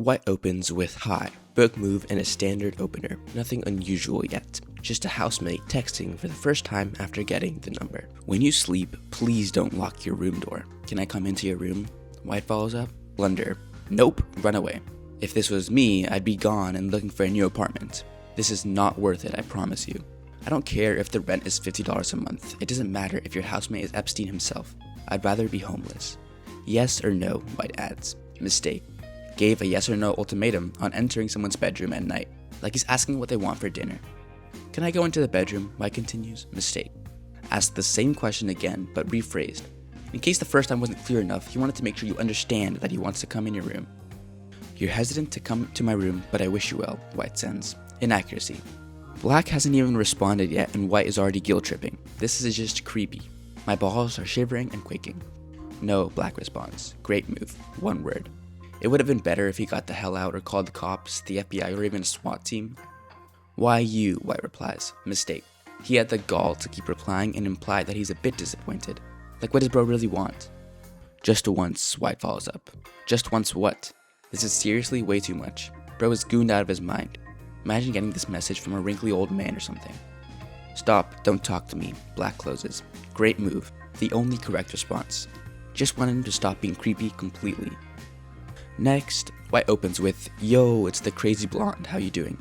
White opens with hi, book move and a standard opener. Nothing unusual yet. Just a housemate texting for the first time after getting the number. When you sleep, please don't lock your room door. Can I come into your room? White follows up. Blunder. Nope, run away. If this was me, I'd be gone and looking for a new apartment. This is not worth it, I promise you. I don't care if the rent is $50 a month. It doesn't matter if your housemate is Epstein himself. I'd rather be homeless. Yes or no, White adds. Mistake. Gave a yes or no ultimatum on entering someone's bedroom at night, like he's asking what they want for dinner. Can I go into the bedroom? White continues. Mistake. Asked the same question again, but rephrased. In case the first time wasn't clear enough, he wanted to make sure you understand that he wants to come in your room. You're hesitant to come to my room, but I wish you well, White sends. Inaccuracy. Black hasn't even responded yet and White is already guilt tripping. This is just creepy. My balls are shivering and quaking. No, Black responds. Great move. One word. It would have been better if he got the hell out or called the cops, the FBI, or even a SWAT team. Why you? White replies. Mistake. He had the gall to keep replying and implied that he's a bit disappointed. Like, what does bro really want? Just once, White follows up. Just once what? This is seriously way too much. Bro is gooned out of his mind. Imagine getting this message from a wrinkly old man or something. Stop, don't talk to me, Black closes. Great move. The only correct response. Just wanted him to stop being creepy completely. Next, White opens with, yo, it's the crazy blonde, how you doing?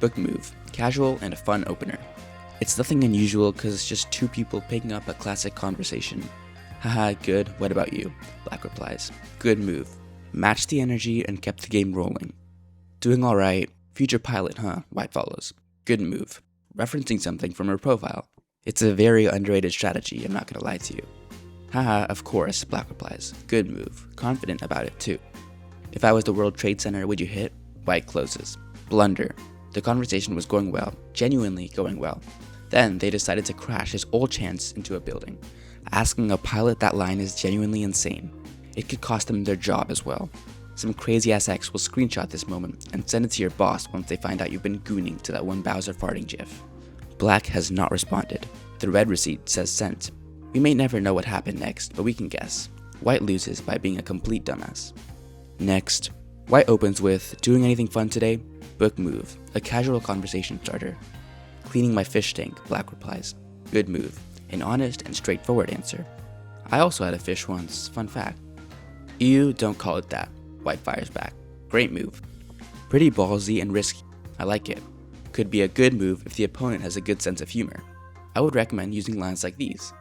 Book move. Casual and a fun opener. It's nothing unusual because it's just two people picking up a classic conversation. Haha, good, what about you? Black replies. Good move. Matched the energy and kept the game rolling. Doing alright. Future pilot, huh? White follows. Good move. Referencing something from her profile. It's a very underrated strategy, I'm not gonna lie to you. Haha, of course, Black replies. Good move. Confident about it too. If I was the World Trade Center, would you hit? White closes. Blunder. The conversation was going well, genuinely going well. Then they decided to crash his old chance into a building. Asking a pilot that line is genuinely insane. It could cost them their job as well. Some crazy ass ex will screenshot this moment and send it to your boss once they find out you've been gooning to that one Bowser farting gif. Black has not responded. The red receipt says sent. We may never know what happened next, but we can guess. White loses by being a complete dumbass. Next, White opens with, doing anything fun today? Book move, a casual conversation starter. Cleaning my fish tank, Black replies. Good move, an honest and straightforward answer. I also had a fish once, fun fact. Ew, don't call it that, White fires back. Great move. Pretty ballsy and risky, I like it. Could be a good move if the opponent has a good sense of humor. I would recommend using lines like these.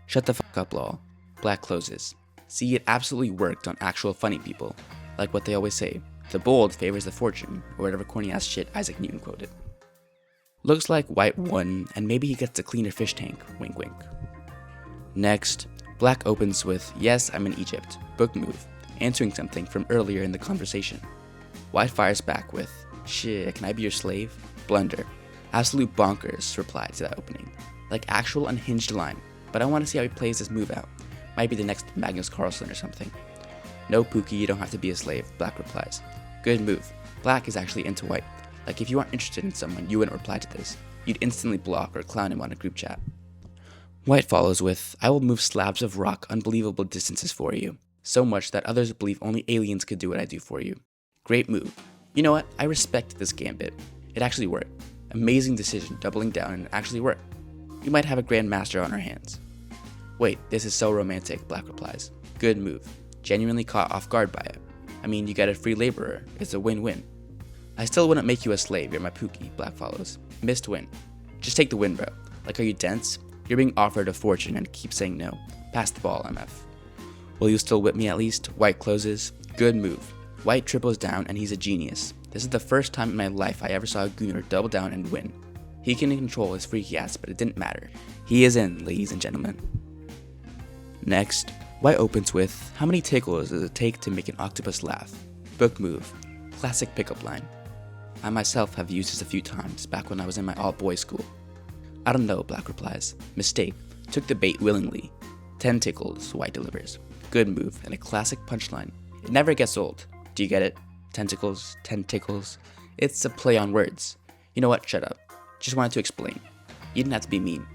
Shut the fuck up, lol. Black closes. See, it absolutely worked on actual funny people. Like what they always say, the bold favors the fortune, or whatever corny ass shit Isaac Newton quoted. Looks like White won, and maybe he gets a cleaner fish tank, wink wink. Next, Black opens with, yes, I'm in Egypt, book move, answering something from earlier in the conversation. White fires back with, shit, can I be your slave? Blunder. Absolute bonkers reply to that opening. Like actual unhinged line, but I want to see how he plays this move out. Might be the next Magnus Carlsen or something. No Pookie, you don't have to be a slave, Black replies. Good move. Black is actually into White. Like if you aren't interested in someone, you wouldn't reply to this. You'd instantly block or clown him on a group chat. White follows with, I will move slabs of rock unbelievable distances for you. So much that others believe only aliens could do what I do for you. Great move. You know what? I respect this gambit. It actually worked. Amazing decision, doubling down, and it actually worked. We might have a Grand Master on our hands. Wait, this is so romantic, Black replies. Good move. Genuinely caught off guard by it. I mean, you get a free laborer. It's a win-win. I still wouldn't make you a slave, you're my Pookie, Black follows. Missed win. Just take the win, bro. Like, are you dense? You're being offered a fortune and keep saying no. Pass the ball, MF. Will you still whip me at least? White closes. Good move. White triples down and he's a genius. This is the first time in my life I ever saw a Gooner double down and win. He can control his freaky ass, but it didn't matter. He is in, ladies and gentlemen. Next, White opens with, how many tickles does it take to make an octopus laugh? Book move. Classic pickup line. I myself have used this a few times back when I was in my all-boys school. I don't know, Black replies. Mistake. Took the bait willingly. 10 tickles, White delivers. Good move and a classic punchline. It never gets old. Do you get it? Tentacles, 10 tickles. It's a play on words. You know what? Shut up. Just wanted to explain. You didn't have to be mean.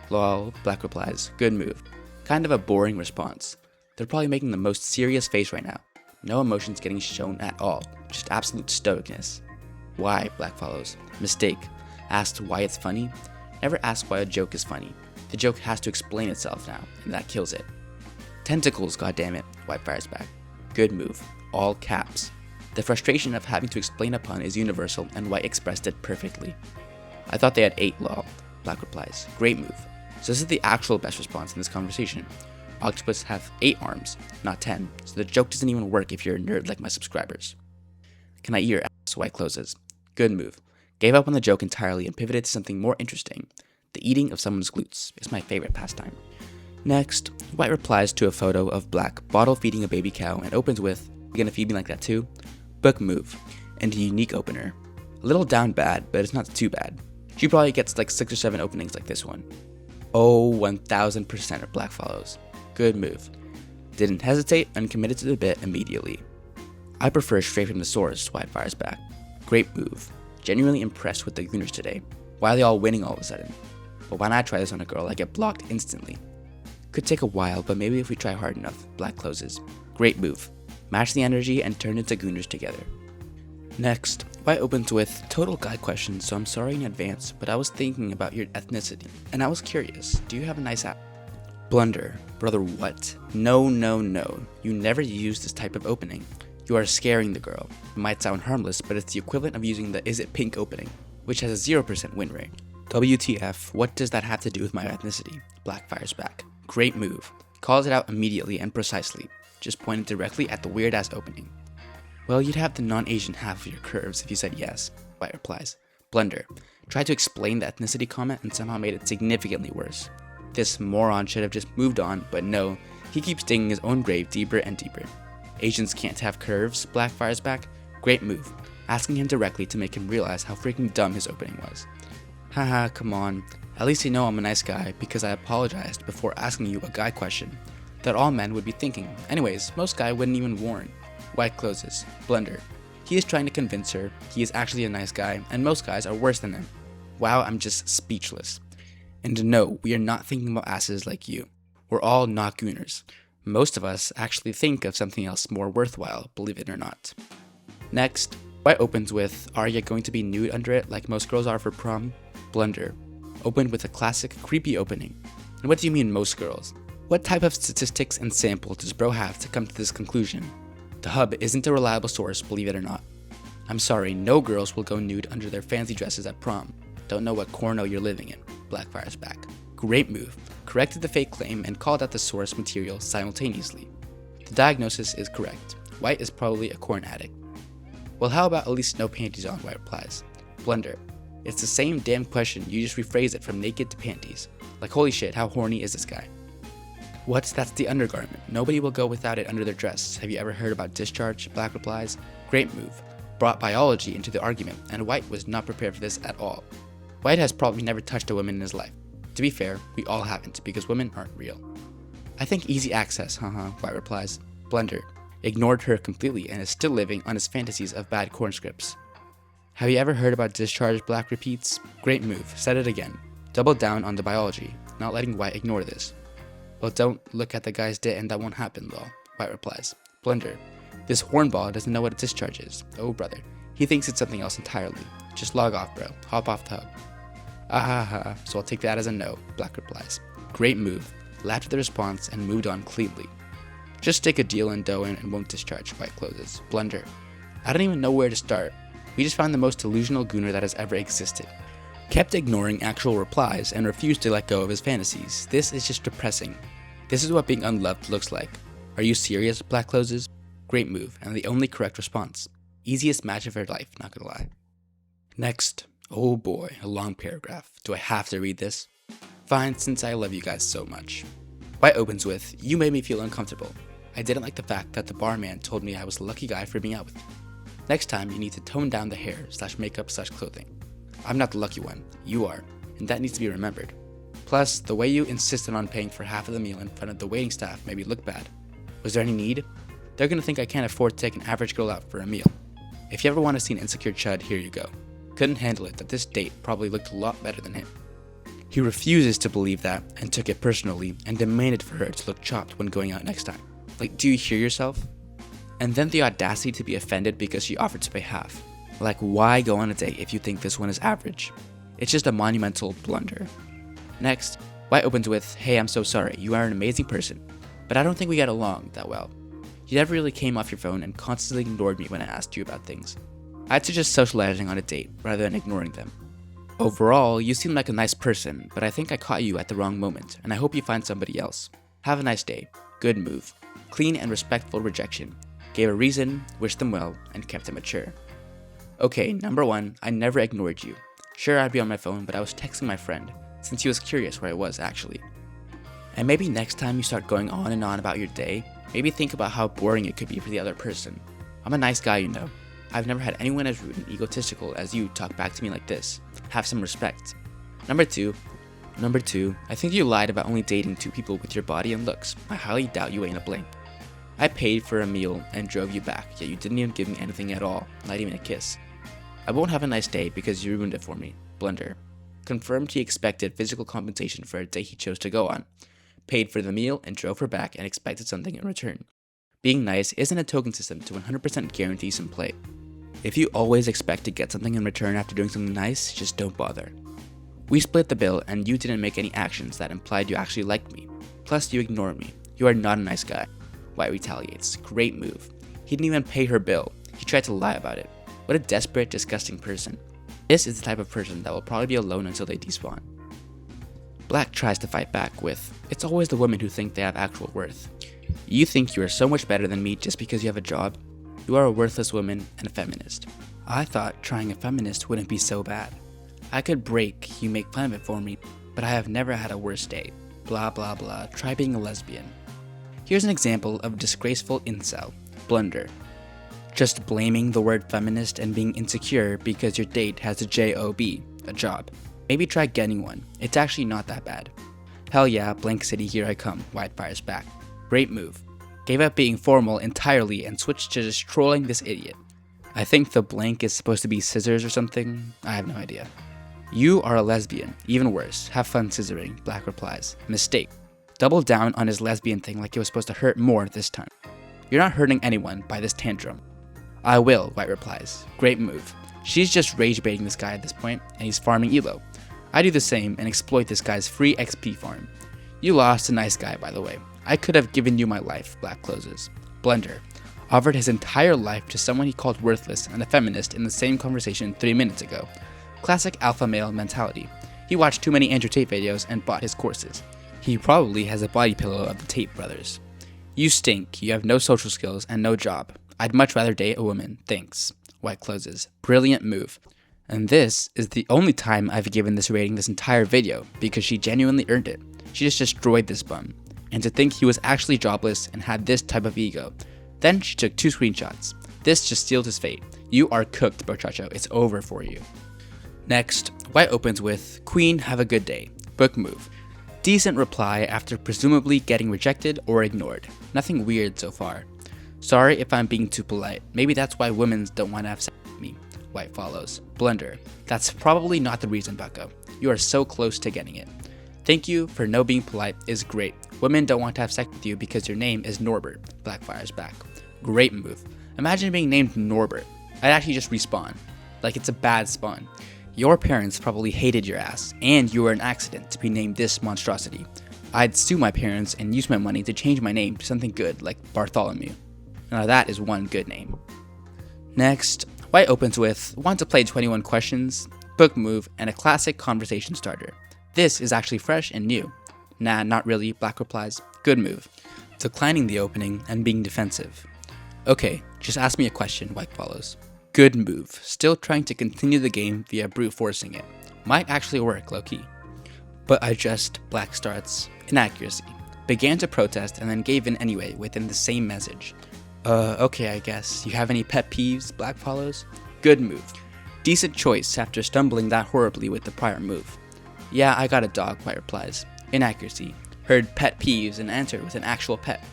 Lol, Black replies. Good move. Kind of a boring response. They're probably making the most serious face right now. No emotions getting shown at all, just absolute stoicness. Why? Black follows. Mistake. Asked why it's funny? Never ask why a joke is funny. The joke has to explain itself now, and that kills it. Tentacles, goddammit, White fires back. Good move. All caps. The frustration of having to explain a pun is universal, and White expressed it perfectly. I thought they had 8, lol. Black replies. Great move. So this is the actual best response in this conversation. Octopus have 8 arms, not 10, so the joke doesn't even work if you're a nerd like my subscribers. Can I eat your ass? White closes. Good move. Gave up on the joke entirely and pivoted to something more interesting. The eating of someone's glutes is my favorite pastime. Next, White replies to a photo of Black bottle feeding a baby cow and opens with, "You gonna feed me like that too?" Book move, and a unique opener. A little down bad, but it's not too bad. She probably gets like 6 or 7 openings like this one. Oh, 1000% of Black follows. Good move. Didn't hesitate and committed to the bit immediately. I prefer straight from the source, White fires back. Great move. Genuinely impressed with the Gooners today. Why are they all winning all of a sudden? But when I try this on a girl, I get blocked instantly. Could take a while, but maybe if we try hard enough. Black closes. Great move. Match the energy and turn into Gooners together. Next, White opens with, total guy question, so I'm sorry in advance, but I was thinking about your ethnicity, and I was curious, do you have a nice app? Blunder. Brother, what? No. You never use this type of opening. You are scaring the girl. It might sound harmless, but it's the equivalent of using the "is it pink" opening, which has a 0% win rate. WTF, what does that have to do with my ethnicity? Black fires back. Great move. Calls it out immediately and precisely. Just pointed directly at the weird ass opening. Well, you'd have the non-Asian half of your curves if you said yes, White replies. Blunder. Tried to explain the ethnicity comment and somehow made it significantly worse. This moron should have just moved on, but no, he keeps digging his own grave deeper and deeper. Asians can't have curves, Black fires back. Great move. Asking him directly to make him realize how freaking dumb his opening was. Haha, come on. At least you know I'm a nice guy because I apologized before asking you a guy question that all men would be thinking. Anyways, most guys wouldn't even warn. White closes. Blunder. He is trying to convince her he is actually a nice guy, and most guys are worse than him. Wow, I'm just speechless. And no, we are not thinking about asses like you. We're all not Gooners. Most of us actually think of something else more worthwhile, believe it or not. Next, White opens with, are you going to be nude under it like most girls are for prom? Blunder. Opened with a classic creepy opening. And what do you mean most girls? What type of statistics and sample does bro have to come to this conclusion? The hub isn't a reliable source, believe it or not. I'm sorry, no girls will go nude under their fancy dresses at prom. Don't know what corno you're living in. Black fires back. Great move. Corrected the fake claim and called out the source material simultaneously. The diagnosis is correct. White is probably a corn addict. Well, how about at least no panties on, White replies. Blunder. It's the same damn question, you just rephrase it from naked to panties. Like holy shit, how horny is this guy? What? That's the undergarment. Nobody will go without it under their dress. Have you ever heard about discharge? Black replies. Great move. Brought biology into the argument, and White was not prepared for this at all. White has probably never touched a woman in his life. To be fair, we all haven't, because women aren't real. I think easy access, White replies. Blunder. Ignored her completely and is still living on his fantasies of bad corn scripts. Have you ever heard about discharge? Black repeats. Great move. Said it again. Doubled down on the biology, not letting White ignore this. Well, don't look at the guy's dit and that won't happen, though, White replies. Blunder. This hornball doesn't know what a discharge is. Oh, brother. He thinks it's something else entirely. Just log off, bro. Hop off the hub. So I'll take that as a no, Black replies. Great move. Laughed at the response and moved on cleanly. Just stick a deal in dough in and won't discharge, White closes. Blunder. I don't even know where to start. We just found the most delusional Gooner that has ever existed. Kept ignoring actual replies and refused to let go of his fantasies. This is just depressing. This is what being unloved looks like. Are you serious? Black closes. Great move, and the only correct response. Easiest match of her life, not gonna lie. Next. Oh boy, a long paragraph. Do I have to read this? Fine, since I love you guys so much. White opens with, you made me feel uncomfortable. I didn't like the fact that the barman told me I was a lucky guy for being out with you. Next time, you need to tone down the hair / makeup / clothing. I'm not the lucky one, you are, and that needs to be remembered. Plus, the way you insisted on paying for half of the meal in front of the waiting staff made me look bad. Was there any need? They're gonna think I can't afford to take an average girl out for a meal. If you ever want to see an insecure chud, here you go. Couldn't handle it that this date probably looked a lot better than him. He refuses to believe that and took it personally and demanded for her to look chopped when going out next time. Like, do you hear yourself? And then the audacity to be offended because she offered to pay half. Like, why go on a date if you think this one is average? It's just a monumental blunder. Next, White opens with, "Hey, I'm so sorry, you are an amazing person, but I don't think we get along that well. You never really came off your phone and constantly ignored me when I asked you about things. I'd suggest socializing on a date rather than ignoring them. Overall, you seem like a nice person, but I think I caught you at the wrong moment, and I hope you find somebody else. Have a nice day. Good move. Clean and respectful rejection. Gave a reason, wished them well, and kept it mature." Okay, number 1, I never ignored you. Sure, I'd be on my phone, but I was texting my friend, since he was curious where I was actually. And maybe next time you start going on and on about your day, maybe think about how boring it could be for the other person. I'm a nice guy, you know. I've never had anyone as rude and egotistical as you talk back to me like this. Have some respect. Number two, I think you lied about only dating 2 people with your body and looks. I highly doubt you ain't a blank. I paid for a meal and drove you back, yet you didn't even give me anything at all, not even a kiss. I won't have a nice day because you ruined it for me. Blunder. Confirmed he expected physical compensation for a date he chose to go on. Paid for the meal and drove her back and expected something in return. Being nice isn't a token system to 100% guarantee some play. If you always expect to get something in return after doing something nice, just don't bother. We split the bill and you didn't make any actions that implied you actually liked me. Plus you ignored me. You are not a nice guy. White retaliates. Great move. He didn't even pay her bill. He tried to lie about it. What a desperate, disgusting person. This is the type of person that will probably be alone until they despawn. Black tries to fight back with, "It's always the women who think they have actual worth. You think you are so much better than me just because you have a job? You are a worthless woman and a feminist. I thought trying a feminist wouldn't be so bad. I could break, you make fun of it for me, but I have never had a worse day. Blah blah blah, try being a lesbian." Here's an example of disgraceful incel. Blunder. Just blaming the word feminist and being insecure because your date has a job, a job. Maybe try getting one. It's actually not that bad. "Hell yeah, blank city, here I come," White fires back. Great move. Gave up being formal entirely and switched to just trolling this idiot. I think the blank is supposed to be scissors or something. I have no idea. "You are a lesbian. Even worse. Have fun scissoring," Black replies. Mistake. Double down on his lesbian thing like it was supposed to hurt more this time. "You're not hurting anyone by this tantrum." "I will," White replies. Great move. She's just rage baiting this guy at this point, and he's farming elo. I do the same and exploit this guy's free XP farm. "You lost a nice guy, by the way. I could have given you my life," Black closes. Blunder. Offered his entire life to someone he called worthless and a feminist in the same conversation 3 minutes ago. Classic alpha male mentality. He watched too many Andrew Tate videos and bought his courses. He probably has a body pillow of the Tate brothers. "You stink. You have no social skills and no job. I'd much rather date a woman. Thanks." White closes. Brilliant move. And this is the only time I've given this rating this entire video because she genuinely earned it. She just destroyed this bum. And to think he was actually jobless and had this type of ego. Then she took 2 screenshots. This just sealed his fate. You are cooked, Bochacho. It's over for you. Next, White opens with, "Queen, have a good day. Book move." Decent reply after presumably getting rejected or ignored. Nothing weird so far. "Sorry if I'm being too polite. Maybe that's why women don't want to have sex with me." White follows. Blunder. That's probably not the reason, bucko. You are so close to getting it. "Thank you for no being polite is great. Women don't want to have sex with you because your name is Norbert." Black fires back. Great move. Imagine being named Norbert. I'd actually just respawn. Like it's a bad spawn. Your parents probably hated your ass, and you were an accident to be named this monstrosity. I'd sue my parents and use my money to change my name to something good like Bartholomew. Now that is one good name. Next, White opens with, "Want to play 21 questions, book move, and a classic conversation starter. This is actually fresh and new." "Nah, not really," Black replies. Good move. Declining the opening and being defensive. "Okay, just ask me a question," White follows. Good move. Still trying to continue the game via brute forcing it. Might actually work, low-key. "But I just," Black starts. Inaccuracy. Began to protest and then gave in anyway within the same message. Okay, I guess. You have any pet peeves?" Black follows. Good move. Decent choice after stumbling that horribly with the prior move. "Yeah, I got a dog," White replies. Inaccuracy. Heard pet peeves and answered with an actual pet.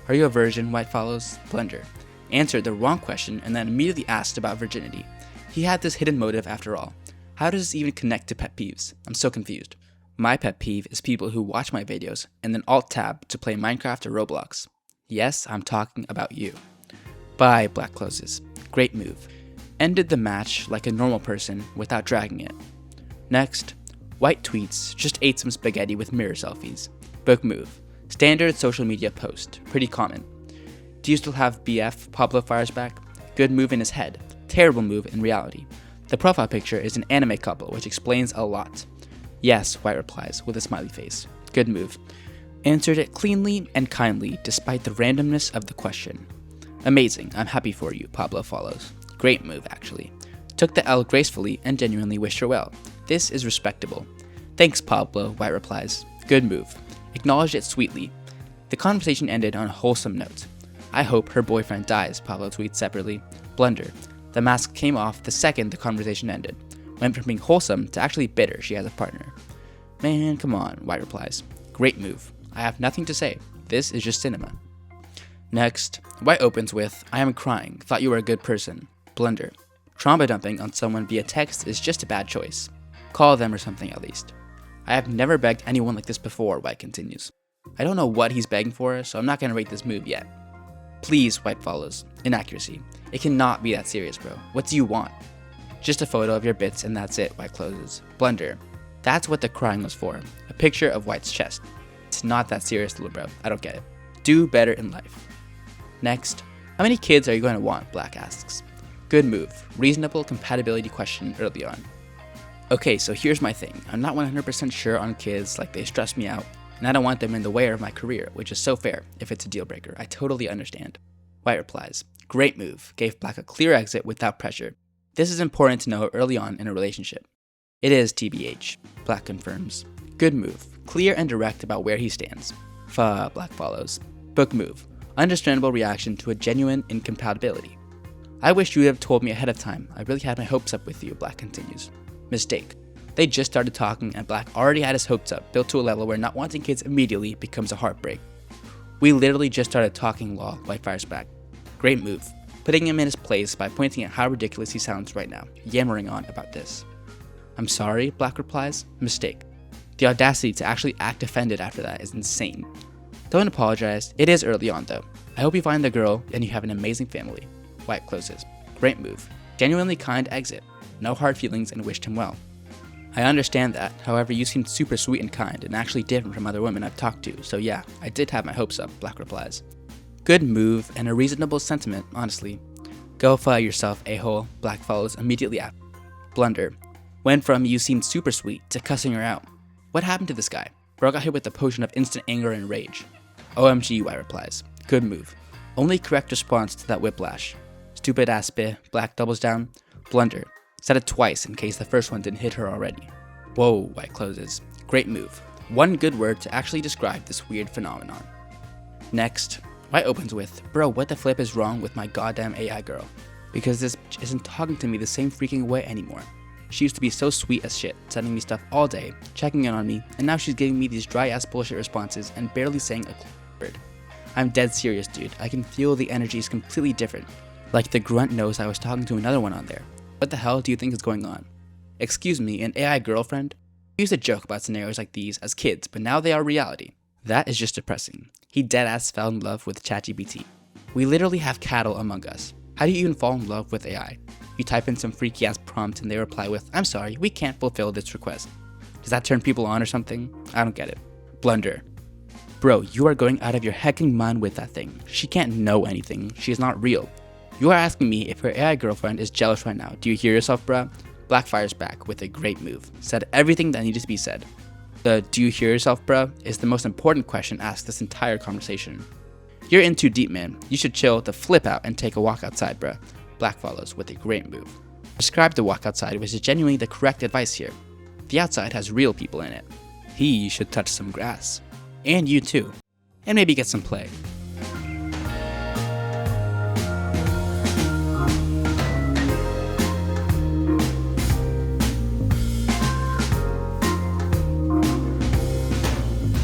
"Are you a virgin?" White follows. Blunder. Answered the wrong question and then immediately asked about virginity. He had this hidden motive after all. How does this even connect to pet peeves? I'm so confused. My pet peeve is people who watch my videos and then alt-tab to play Minecraft or Roblox. Yes, I'm talking about you. Bye, Black closes. Great move. Ended the match like a normal person without dragging it. Next, White tweets, just ate some spaghetti with mirror selfies. Book move. Standard social media post. Pretty common. Do you still have BF? Pablo fires back. Good move in his head. Terrible move in reality. The profile picture is an anime couple, which explains a lot. Yes, White replies with a smiley face. Good move. Answered it cleanly and kindly despite the randomness of the question. Amazing, I'm happy for you, Pablo follows. Great move, actually. Took the L gracefully and genuinely wished her well. This is respectable. Thanks, Pablo, White replies. Good move. Acknowledged it sweetly. The conversation ended on a wholesome note. I hope her boyfriend dies, Pablo tweets separately. Blunder. The mask came off the second the conversation ended. Went from being wholesome to actually bitter she has a partner. Man, come on, White replies. Great move. I have nothing to say. This is just cinema. Next, White opens with, I am crying. Thought you were a good person. Blunder. Trauma dumping on someone via text is just a bad choice. Call them or something at least. I have never begged anyone like this before, White continues. I don't know what he's begging for, so I'm not going to rate this move yet. Please, White follows. Inaccuracy. It cannot be that serious, bro. What do you want? Just a photo of your bits and that's it, White closes. Blunder. That's what the crying was for. A picture of White's chest. It's not that serious, little bro. I don't get it. Do better in life. Next, how many kids are you going to want? Black asks. Good move. Reasonable compatibility question early on. Okay, so here's my thing. I'm not 100% sure on kids, like they stress me out, and I don't want them in the way of my career, which is so fair if it's a deal breaker. I totally understand. White replies, great move. Gave Black a clear exit without pressure. This is important to know early on in a relationship. It is TBH, Black confirms. Good move. Clear and direct about where he stands. Black follows. Book move. Understandable reaction to a genuine incompatibility. I wish you would have told me ahead of time. I really had my hopes up with you, Black continues. Mistake. They just started talking and Black already had his hopes up, built to a level where not wanting kids immediately becomes a heartbreak. We literally just started talking, lol, White fires back. Great move. Putting him in his place by pointing at how ridiculous he sounds right now, yammering on about this. I'm sorry, Black replies. Mistake. The audacity to actually act offended after that is insane. Don't apologize, it is early on though. I hope you find the girl and you have an amazing family. White closes. Great move. Genuinely kind exit. No hard feelings and wished him well. I understand that, however you seemed super sweet and kind and actually different from other women I've talked to, so yeah, I did have my hopes up, Black replies. Good move and a reasonable sentiment, honestly. Go fire yourself, a-hole, Black follows immediately after. Blunder. Went from you seemed super sweet to cussing her out. What happened to this guy? Bro got hit with the potion of instant anger and rage. OMG, White replies. Good move. Only correct response to that whiplash. Stupid ass bit, Black doubles down. Blunder. Said it twice in case the first one didn't hit her already. Whoa, White closes. Great move. One good word to actually describe this weird phenomenon. Next, White opens with, bro, what the flip is wrong with my goddamn AI girl? Because this bitch isn't talking to me the same freaking way anymore. She used to be so sweet as shit, sending me stuff all day, checking in on me, and now she's giving me these dry ass bullshit responses and barely saying a word. I'm dead serious, dude. I can feel the energy is completely different. Like the grunt knows I was talking to another one on there. What the hell do you think is going on? Excuse me, an AI girlfriend? We used to joke about scenarios like these as kids, but now they are reality. That is just depressing. He deadass fell in love with ChatGPT. We literally have cattle among us. How do you even fall in love with AI? You type in some freaky ass prompt and they reply with, I'm sorry, we can't fulfill this request. Does that turn people on or something? I don't get it. Blunder. Bro, you are going out of your hecking mind with that thing. She can't know anything. She is not real. You are asking me if her AI girlfriend is jealous right now. Do you hear yourself, bruh? Black fires back with a great move. Said everything that needed to be said. The do you hear yourself, bruh is the most important question asked this entire conversation. You're in too deep, man. You should chill the flip out and take a walk outside, bruh. Black follows with a great move. Describe the walk outside, which is genuinely the correct advice here. The outside has real people in it. He should touch some grass. And you too. And maybe get some play.